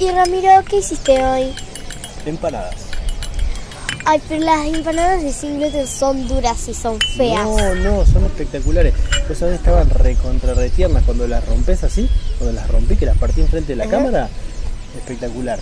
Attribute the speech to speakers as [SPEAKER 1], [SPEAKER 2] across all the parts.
[SPEAKER 1] Y Ramiro, ¿qué hiciste hoy?
[SPEAKER 2] Empanadas.
[SPEAKER 1] Ay, pero las empanadas de sin gluten son duras y son feas.
[SPEAKER 2] No, son espectaculares. Vos sabés, estaban recontra retiernas cuando las rompes así, cuando las rompí, que las partí enfrente de la cámara. Espectacular.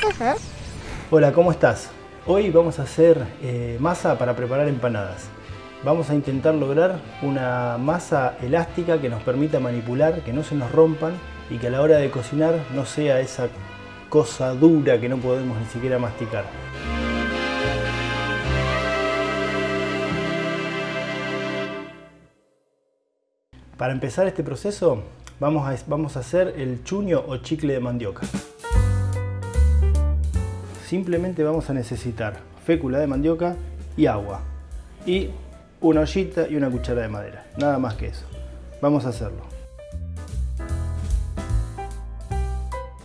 [SPEAKER 1] Ajá.
[SPEAKER 2] Hola, ¿cómo estás? Hoy vamos a hacer masa para preparar empanadas. Vamos a intentar lograr una masa elástica que nos permita manipular, que no se nos rompan y que a la hora de cocinar no sea esa cosa dura que no podemos ni siquiera masticar. Para empezar este proceso vamos a hacer el chuño o chicle de mandioca. Simplemente vamos a necesitar fécula de mandioca y agua y una ollita y una cuchara de madera, nada más que eso. Vamos a hacerlo.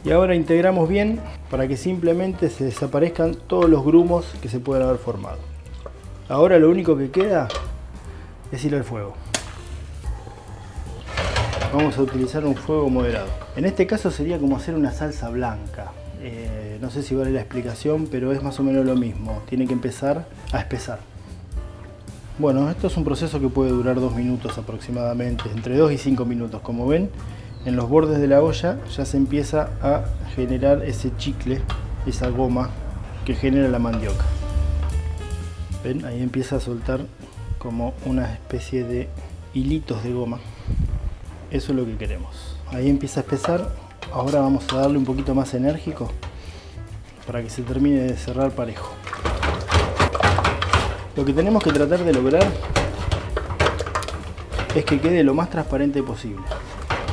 [SPEAKER 2] Y ahora integramos bien para que simplemente se desaparezcan todos los grumos que se pueden haber formado. Ahora lo único que queda es ir al fuego. Vamos a utilizar un fuego moderado. En este caso sería como hacer una salsa blanca. No sé si vale la explicación, pero es más o menos lo mismo. Tiene que empezar a espesar. Bueno, esto es un proceso que puede durar 2 minutos aproximadamente, entre 2 y 5 minutos. Como ven, en los bordes de la olla ya se empieza a generar ese chicle, esa goma que genera la mandioca. ¿Ven? Ahí empieza a soltar como una especie de hilitos de goma. Eso es lo que queremos. Ahí empieza a espesar. Ahora vamos a darle un poquito más enérgico para que se termine de cerrar parejo. Lo que tenemos que tratar de lograr es que quede lo más transparente posible,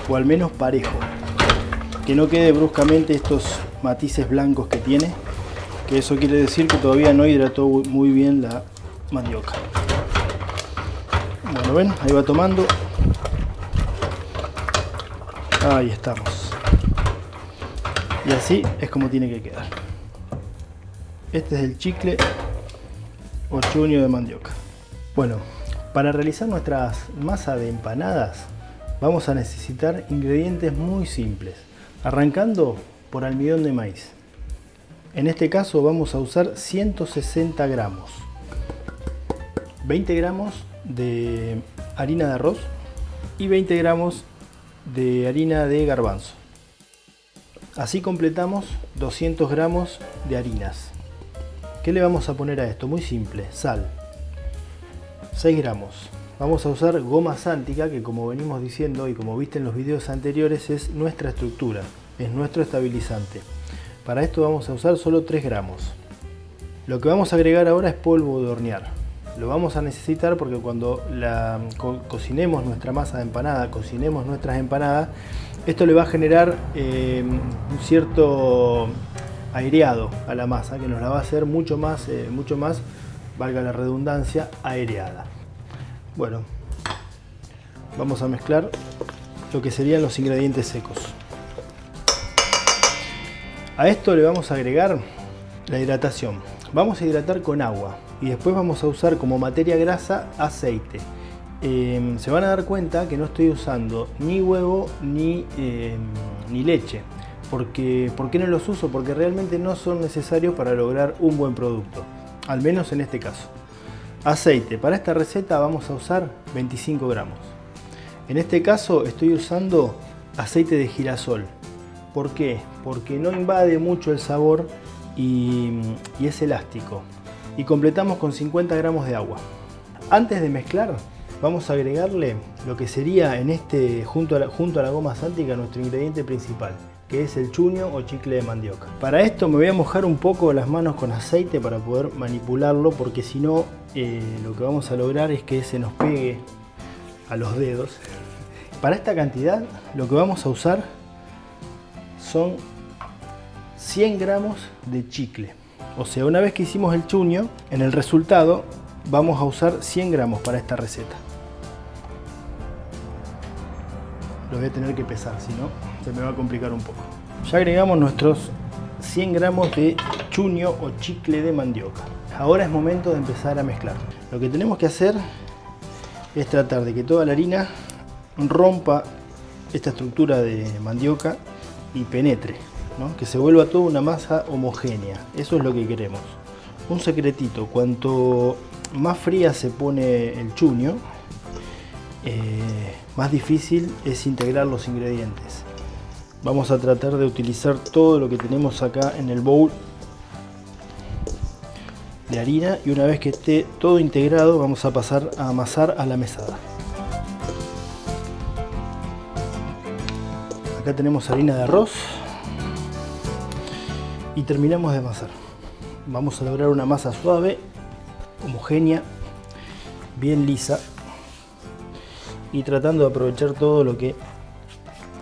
[SPEAKER 2] o al menos parejo, que no quede bruscamente estos matices blancos que tiene, que eso quiere decir que todavía no hidrató muy bien la mandioca. Bueno, ven, ahí va tomando. Ahí estamos. Y así es como tiene que quedar. Este es el chicle o chuño de mandioca. Bueno, para realizar nuestras masas de empanadas vamos a necesitar ingredientes muy simples, arrancando por almidón de maíz. En este caso vamos a usar 160 gramos, 20 gramos de harina de arroz y 20 gramos de harina de garbanzo. Así completamos 200 gramos de harinas. ¿Qué le vamos a poner a esto? Muy simple, sal. 6 gramos. Vamos a usar goma sántica, que como venimos diciendo y como viste en los videos anteriores es nuestra estructura, es nuestro estabilizante. Para esto vamos a usar solo 3 gramos. Lo que vamos a agregar ahora es polvo de hornear. Lo vamos a necesitar porque cuando cocinemos nuestra masa de empanada, cocinemos nuestras empanadas, esto le va a generar un cierto aireado a la masa, que nos la va a hacer mucho más, valga la redundancia, aireada. Bueno, vamos a mezclar lo que serían los ingredientes secos. A esto le vamos a agregar la hidratación. Vamos a hidratar con agua y después vamos a usar como materia grasa aceite. Se van a dar cuenta que no estoy usando ni huevo ni leche. ¿Por qué no los uso? Porque realmente no son necesarios para lograr un buen producto, al menos en este caso. Aceite, para esta receta vamos a usar 25 gramos. En este caso estoy usando aceite de girasol. ¿Por qué? Porque no invade mucho el sabor y es elástico. Y completamos con 50 gramos de agua. Antes de mezclar vamos a agregarle lo que sería junto a la goma sántica nuestro ingrediente principal, que es el chuño o chicle de mandioca. Para esto me voy a mojar un poco las manos con aceite para poder manipularlo, porque si no lo que vamos a lograr es que se nos pegue a los dedos. Para esta cantidad lo que vamos a usar son 100 gramos de chicle. O sea, una vez que hicimos el chuño, en el resultado vamos a usar 100 gramos para esta receta. Lo voy a tener que pesar, si no se me va a complicar un poco. Ya agregamos nuestros 100 gramos de chuño o chicle de mandioca. Ahora es momento de empezar a mezclar. Lo que tenemos que hacer es tratar de que toda la harina rompa esta estructura de mandioca y penetre. ¿no? Que se vuelva toda una masa homogénea. Eso es lo que queremos. Un secretito, cuanto más fría se pone el chuño, más difícil es integrar los ingredientes. Vamos a tratar de utilizar todo lo que tenemos acá en el bowl de harina, y una vez que esté todo integrado vamos a pasar a amasar a la mesada. Acá tenemos harina de arroz y terminamos de amasar. Vamos a lograr una masa suave, homogénea, bien lisa, y tratando de aprovechar todo lo que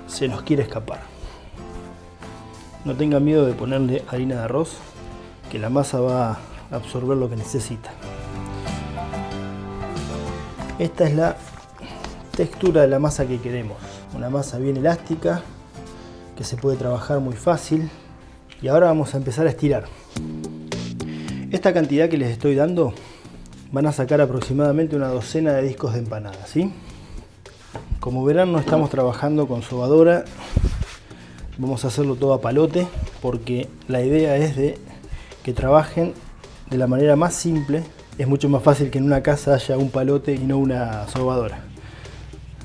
[SPEAKER 2] se nos quiere escapar. No tengan miedo de ponerle harina de arroz, que la masa va a absorber lo que necesita. Esta es la textura de la masa que queremos. Una masa bien elástica, que se puede trabajar muy fácil. Y ahora vamos a empezar a estirar. Esta cantidad que les estoy dando van a sacar aproximadamente una docena de discos de empanada, ¿sí? Como verán, no estamos trabajando con sobadora. Vamos a hacerlo todo a palote, porque la idea es de que trabajen de la manera más simple. Es mucho más fácil que en una casa haya un palote y no una sobadora.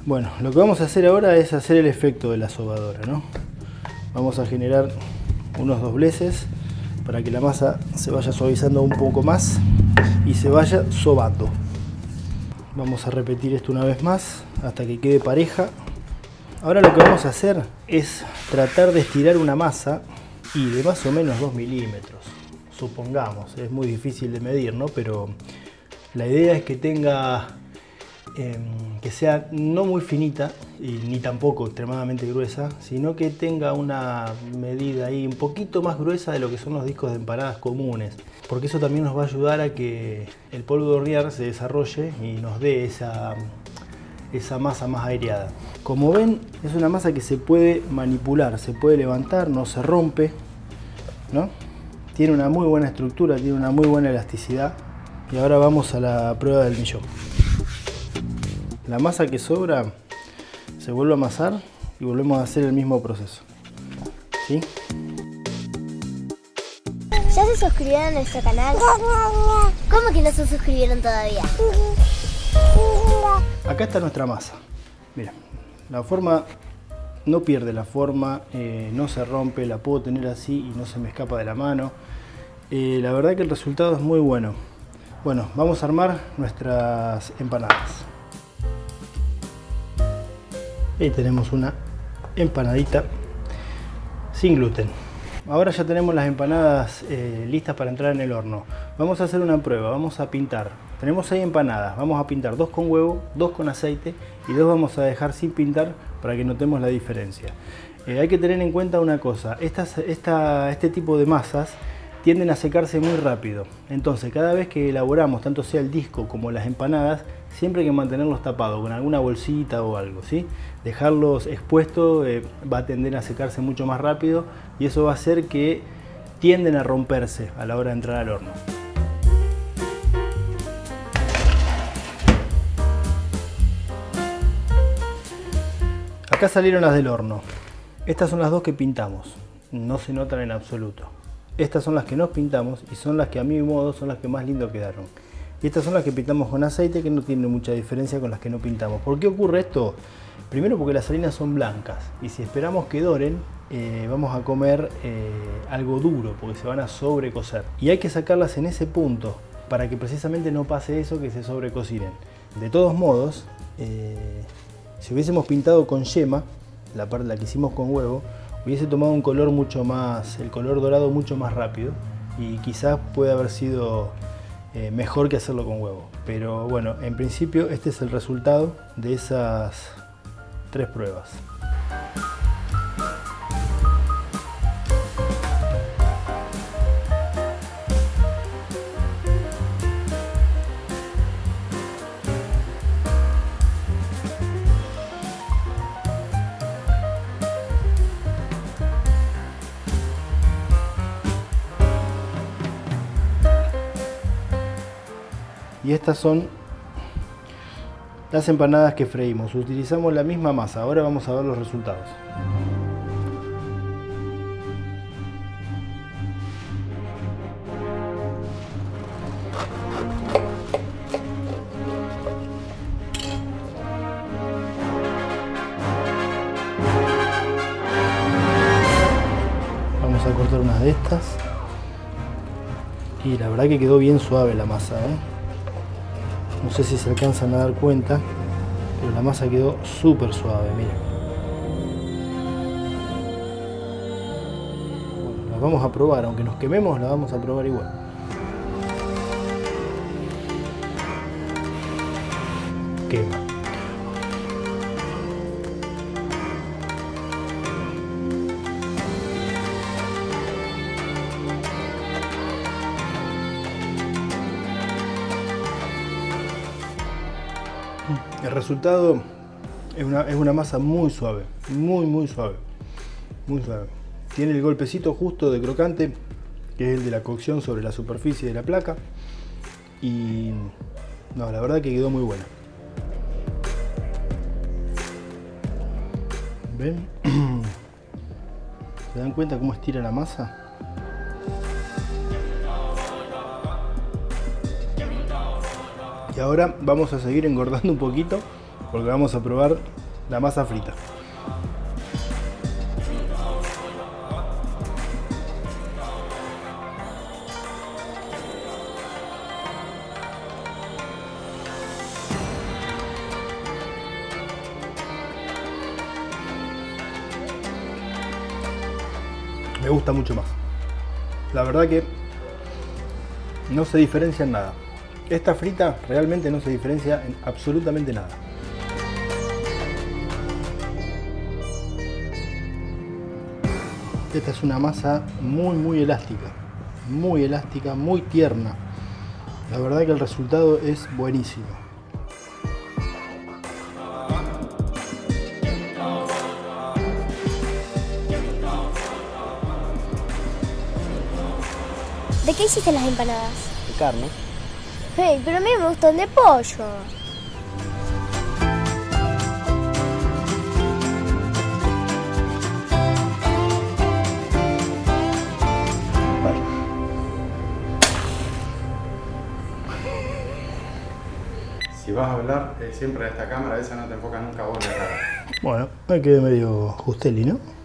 [SPEAKER 2] Bueno, lo que vamos a hacer ahora es hacer el efecto de la sobadora, ¿no? Vamos a generar unos dobleces para que la masa se vaya suavizando un poco más y se vaya sobando. Vamos a repetir esto una vez más hasta que quede pareja. Ahora lo que vamos a hacer es tratar de estirar una masa y de más o menos 2 milímetros. Supongamos, es muy difícil de medir, ¿no? Pero la idea es que tenga, que sea no muy finita y ni tampoco extremadamente gruesa, sino que tenga una medida ahí un poquito más gruesa de lo que son los discos de empanadas comunes, porque eso también nos va a ayudar a que el polvo de hornear se desarrolle y nos dé esa masa más aireada. Como ven, es una masa que se puede manipular, se puede levantar, no se rompe, ¿no? Tiene una muy buena estructura, tiene una muy buena elasticidad. Y ahora vamos a la prueba del millón. La masa que sobra se vuelve a amasar y volvemos a hacer el mismo proceso, ¿sí?
[SPEAKER 1] ¿Ya se suscribieron a nuestro canal? ¿Cómo que no se suscribieron todavía?
[SPEAKER 2] Acá está nuestra masa. Mira, la forma no pierde la forma, no se rompe, la puedo tener así y no se me escapa de la mano. La verdad que el resultado es muy bueno. Bueno, vamos a armar nuestras empanadas. Ahí tenemos una empanadita sin gluten. Ahora ya tenemos las empanadas listas para entrar en el horno. Vamos a hacer una prueba, vamos a pintar. Tenemos 6 empanadas, vamos a pintar 2 con huevo, 2 con aceite y 2 vamos a dejar sin pintar para que notemos la diferencia. Hay que tener en cuenta una cosa, este tipo de masas tienden a secarse muy rápido. Entonces cada vez que elaboramos, tanto sea el disco como las empanadas, siempre hay que mantenerlos tapados con alguna bolsita o algo, ¿sí? Dejarlos expuestos va a tender a secarse mucho más rápido y eso va a hacer que tienden a romperse a la hora de entrar al horno. Acá salieron las del horno. Estas son las 2 que pintamos, no se notan en absoluto. Estas son las que nos pintamos y son las que a mi modo son las que más lindo quedaron. Y estas son las que pintamos con aceite, que no tienen mucha diferencia con las que no pintamos. ¿Por qué ocurre esto? Primero porque las harinas son blancas y si esperamos que doren vamos a comer algo duro porque se van a sobrecocer. Y hay que sacarlas en ese punto para que precisamente no pase eso, que se sobrecocinen. De todos modos, si hubiésemos pintado con yema, la parte la que hicimos con huevo, hubiese tomado un color mucho más, el color dorado mucho más rápido y quizás puede haber sido mejor que hacerlo con huevo. Pero bueno, en principio este es el resultado de esas 3 pruebas. Y estas son las empanadas que freímos. Utilizamos la misma masa. Ahora vamos a ver los resultados. Vamos a cortar unas de estas. Y la verdad que quedó bien suave la masa, ¿eh? No sé si se alcanzan a dar cuenta, pero la masa quedó súper suave, miren. Bueno, la vamos a probar, aunque nos quememos, la vamos a probar igual. Quema. El resultado es una masa muy suave, muy suave, muy suave. Tiene el golpecito justo de crocante, que es el de la cocción sobre la superficie de la placa. Y no, la verdad que quedó muy buena. ¿Ven? ¿Se dan cuenta cómo estira la masa? Y ahora vamos a seguir engordando un poquito porque vamos a probar la masa frita. Me gusta mucho más. La verdad que no se diferencia en nada. Esta frita realmente no se diferencia en absolutamente nada. Esta es una masa muy elástica, muy tierna. La verdad que el resultado es buenísimo.
[SPEAKER 1] ¿De qué hiciste las empanadas?
[SPEAKER 3] De carne.
[SPEAKER 1] Hey, pero a mí me gustan de pollo.
[SPEAKER 2] Vale.
[SPEAKER 4] Si vas a hablar siempre a esta cámara, esa no te enfoca nunca vos en la cara.
[SPEAKER 2] Bueno, me quedé medio Justelli, ¿no?